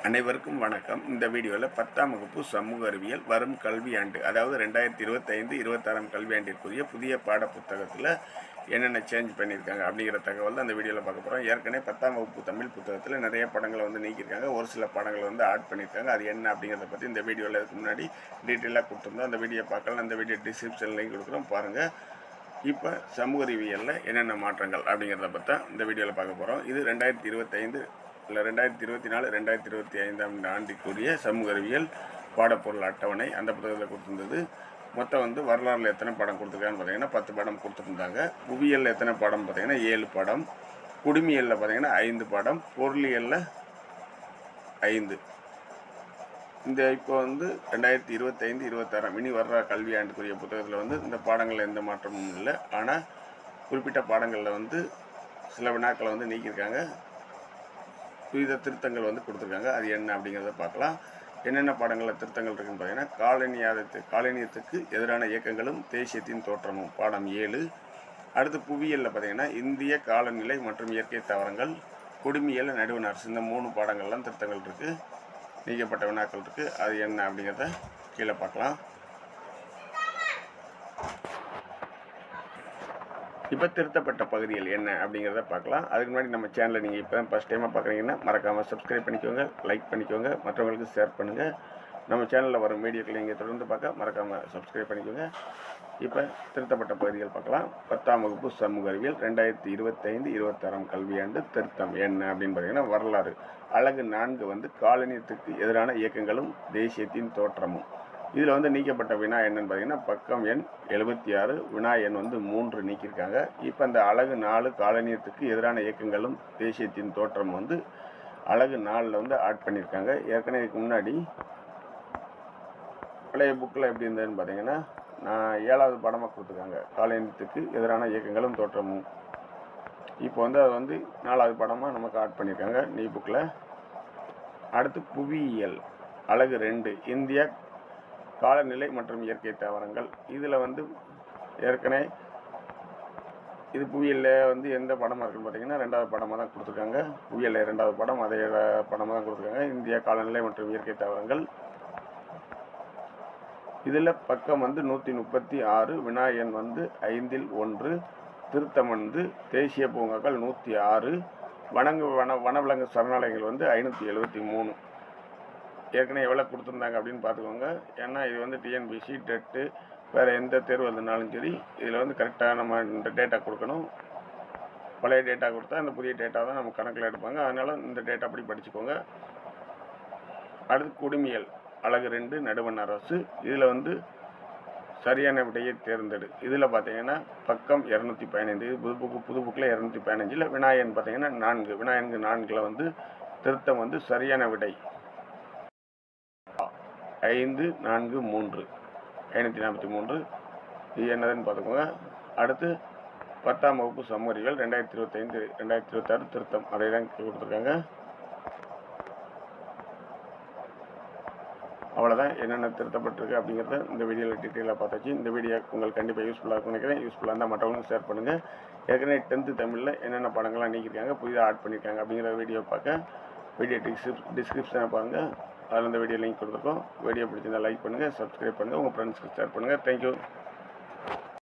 அனைவருக்கும் வணக்கம். இந்த வீடியோவில் 10ஆம் வகுப்பு சமூக அறிவியல் வரும் கல்வியாண்டு, அதாவது 2025-26ஆம் கல்வியாண்டிற்குரிய புதிய பாட புத்தகத்தில் என்னென்ன சேஞ்ச் பண்ணியிருக்காங்க அப்படிங்கிற தகவல் தான் அந்த வீடியோவில் பார்க்க போகிறோம். ஏற்கனவே 10ஆம் வகுப்பு தமிழ் புத்தகத்தில் நிறைய படங்களை நீக்கியிருக்காங்க, ஒரு சில படங்களை ஆட் பண்ணியிருக்காங்க. அது என்ன அப்படிங்கிறத பற்றி இந்த வீடியோவில் இதுக்கு முன்னாடி டீட்டெயிலாக கொடுத்துருந்தோம். அந்த வீடியோ பார்க்கலாம், அந்த வீடியோ டிஸ்கிரிப்ஷன் லிங்க் கொடுக்குறோம், பாருங்கள். இப்போ சமூக அறிவியலில் என்னென்ன மாற்றங்கள் அப்படிங்கிறத பற்றி தான் இந்த வீடியோவில் பார்க்க போகிறோம். இது 2025 இல்லை 2024 2025ஆம் ஆண்டிற்குரிய சமூக அறிவியல் பாடப்பொருள் அட்டவணை அந்த புத்தகத்தில் கொடுத்துருந்தது. மொத்தம் வரலாறில் எத்தனை படம் கொடுத்துருக்கான்னு பார்த்தீங்கன்னா 10 படம் கொடுத்துருந்தாங்க. புவியியலில் எத்தனை படம் பார்த்தீங்கன்னா 7 படம், குடிமியலில் பார்த்தீங்கன்னா 5 படம், பொருளியலில் 5. இந்த இப்போ 2025-26 இனி வர்ற கல்வியாண்டுக்குரிய புத்தகத்தில் இந்த பாடங்களில் எந்த மாற்றமும் இல்லை. ஆனால் குறிப்பிட்ட பாடங்களில் சில வினாக்களை நீக்கியிருக்காங்க, விவித திருத்தங்கள் கொடுத்துருக்காங்க. அது என்ன அப்படிங்கிறத பார்க்கலாம். என்னென்ன பாடங்களில் திருத்தங்கள் இருக்குன்னு பார்த்தீங்கன்னா காலனியத்துக்கு எதிரான இயக்கங்களும் தேசியத்தின் தோற்றமும் பாடம் 7. அடுத்து புவியியலில் பார்த்தீங்கன்னா இந்திய காலநிலை மற்றும் இயற்கை தாவரங்கள், குடிமியல், நடுவண் அரசு, இந்த 3 பாடங்கள்லாம் திருத்தங்கள் இருக்குது, நீக்கப்பட்ட வினாக்கள் இருக்குது. அது என்ன அப்படிங்கிறத கீழே பார்க்கலாம். இப்போ திருத்தப்பட்ட பகுதிகள் என்ன அப்படிங்கிறத பார்க்கலாம். அதுக்கு முன்னாடி நம்ம சேனலை நீங்கள் இப்போ தான் ஃபஸ்ட் டைமாக பார்க்குறீங்கன்னா மறக்காமல் சப்ஸ்கிரைப் பண்ணிக்கோங்க, லைக் பண்ணிக்கோங்க, மற்றவங்களுக்கு ஷேர் பண்ணுங்கள். நம்ம சேனலில் வரும் வீடியோக்களை நீங்கள் தொடர்ந்து பார்க்க மறக்காமல் சப்ஸ்கிரைப் பண்ணிக்கோங்க. இப்போ திருத்தப்பட்ட பகுதிகள் பார்க்கலாம். 10ஆம் வகுப்பு சமூக அறிவியல் 2025-26ஆம் கல்வியாண்டு திருத்தம் என்ன அப்படின்னு பார்த்தீங்கன்னா வரலாறு அலகு 4 காலனியத்துக்கு எதிரான இயக்கங்களும் தேசியத்தின் தோற்றமும். இதில் நீக்கப்பட்ட வினா என்னன்னு பார்த்தீங்கன்னா பக்கம் எண் 76, வினா எண் 3 நீக்கியிருக்காங்க. இப்போ அந்த அலகு 4 காலனியத்துக்கு எதிரான இயக்கங்களும் தேசியத்தின் தோற்றம் அலகு 4ல் ஆட் பண்ணியிருக்காங்க. ஏற்கனவே இதுக்கு முன்னாடி பழைய புக்கில் எப்படி இருந்ததுன்னு பார்த்தீங்கன்னா 7வது படமாக கொடுத்துருக்காங்க, காலனியத்துக்கு எதிரான இயக்கங்களும் தோற்றமும். இப்போ அது 4வது படமாக நமக்கு ஆட் பண்ணியிருக்காங்க நீ புக்கில். அடுத்து புவியியல் அலகு 2 இந்திய காலநிலை மற்றும் இயற்கை தாவரங்கள். இதில் ஏற்கனவே இது புவியியலில் எந்த படமாக இருக்குன்னு பார்த்தீங்கன்னா 2வது படமாக தான் கொடுத்துருக்காங்க. புவியியலில் 2வது படம் அதே படமாக தான் கொடுத்துருக்காங்க, இந்திய காலநிலை மற்றும் இயற்கை தாவரங்கள். இதில் பக்கம் 136, வினா எண் 5ல் 1, திருத்தம் தேசிய பூங்காக்கள் 106, வனவிலங்கு சரணாலயங்கள் 573. ஏற்கனவே எவ்வளோ கொடுத்துருந்தாங்க அப்படின்னு பார்த்துக்கோங்க. ஏன்னா இது டிஎன்பிசி டெட்டு வேறு எந்த தேர்வு இருந்தாலும் சரி, இதில் கரெக்டாக நம்ம இந்த டேட்டா கொடுக்கணும். பழைய டேட்டா கொடுத்தா இந்த புதிய டேட்டா தான் நம்ம கணக்கில் எடுப்பாங்க. அதனால் இந்த டேட்டா அப்படி படிச்சுக்கோங்க. அடுத்து குடிமியல் அலகு 2 நடுவண் அரசு. இதில் சரியான விடையை தேர்ந்தெடு. இதில் பார்த்தீங்கன்னா பக்கம் 215, புது புக்கில் 215, வினாயன் பார்த்தீங்கன்னா 4, வினாயனுக்கு 4ல் திருத்தம் சரியான விடை 543, 543. இது என்னதுன்னு பார்த்துக்கோங்க. அடுத்து 10ஆம் வகுப்பு சமூக அறிவியல் 2025-2026 திருத்தம் அதை தான் கொடுத்துருக்காங்க. அவ்வளோதான் என்னென்ன திருத்தப்பட்டிருக்கு அப்படிங்கிறத இந்த வீடியோவில் டீட்டெயிலாக பார்த்தாச்சு. இந்த வீடியோ உங்களுக்கு கண்டிப்பாக யூஸ்ஃபுல்லாக இருக்கும்னு நினைக்கிறேன். யூஸ்ஃபுல்லாக இருந்தால் மற்றவங்களுக்கு ஷேர் பண்ணுங்கள். ஏற்கனவே 10th தமிழில் என்னென்ன படங்கள்லாம் நீக்கியிருக்காங்க, புதிதாக ஆட் பண்ணியிருக்காங்க அப்படிங்கிற வீடியோ பார்க்க வீடியோ டிஸ்கிரிப்ஷனை பாருங்கள், அதில் இந்த வீடியோ லிங்க் கொடுத்துருக்கோம். வீடியோ பிடிச்சிருந்தால் லைக் பண்ணுங்கள், சப்ஸ்கிரைப் பண்ணுங்கள், உங்கள் ஃப்ரெண்ட்ஸ்க்கு ஷேர் பண்ணுங்கள். தேங்க்யூ.